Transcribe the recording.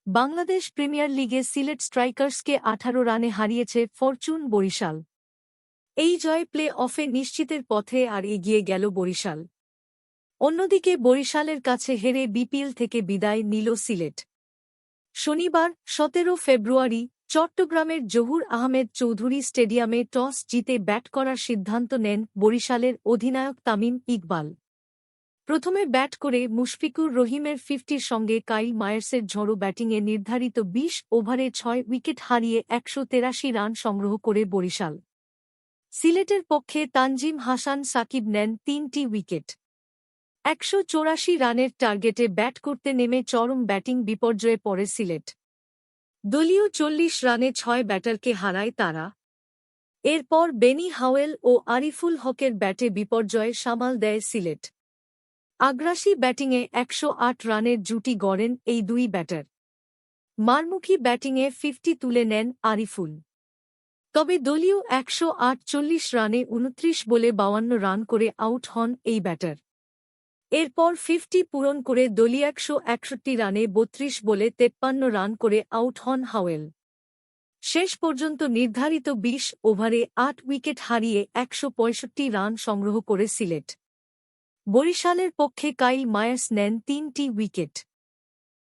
Bangladesh premier লিগে সিলেট স্ট্রাইকার্সকে ১৮ রানে হারিয়েছে ফরচুন বরিশাল। এই জয় প্লে অফে নিশ্চিতের পথে আর এগিয়ে গেল বরিশাল। অন্যদিকে বরিশালের কাছে হেরে বিপিএল থেকে বিদায় নিল সিলেট। শনিবার ১৭ ফেব্রুয়ারি চট্টগ্রামের জহুর আহমেদ চৌধুরী স্টেডিয়ামে টস জিতে ব্যাট করার সিদ্ধান্ত নেন বরিশালের অধিনায়ক তামিম ইকবাল। প্রথমে ব্যাট করে মুশফিকুর রহিমের 50-র সঙ্গে কাইল মায়ার্সের ঝড়ো ব্যাটিংয়ে নির্ধারিত ২০ ওভারে ৬ উইকেট হারিয়ে ১৮৩ রান সংগ্রহ করে বরিশাল। সিলেটের পক্ষে তানজিম হাসান সাকিব নেন ৩টি উইকেট। ১৮৪ রানের টার্গেটে ব্যাট করতে নেমে চরম ব্যাটিং বিপর্যয়ে পড়ে সিলেট। দলীয় ৪০ রানে ৬ ব্যাটারকে হারায় তারা। এরপর বেনি হাওয়েল ও আরিফুল হকের ব্যাটে বিপর্যয় সামাল দেয় সিলেট। আগ্রাসী ব্যাটিংয়ে ১০৮ রানের জুটি গড়েন এই দুই ব্যাটার। মারমুখী ব্যাটিংয়ে 50 তুলে নেন আরিফুল। তবে দলীয় ১৪৮ রানে ২৯ বলে ৫২ রান করে আউট হন এই ব্যাটার। এরপর 50 পূরণ করে দলীয় ১৬১ রানে ৩২ বলে ৫৩ রান করে আউট হন হাওয়েল। শেষ পর্যন্ত নির্ধারিত ২০ ওভারে ৮ উইকেট হারিয়ে ১৬৫ রান সংগ্রহ করে সিলেট। বরিশালের পক্ষে কাইল মায়ার্স নেন ৩টি উইকেট।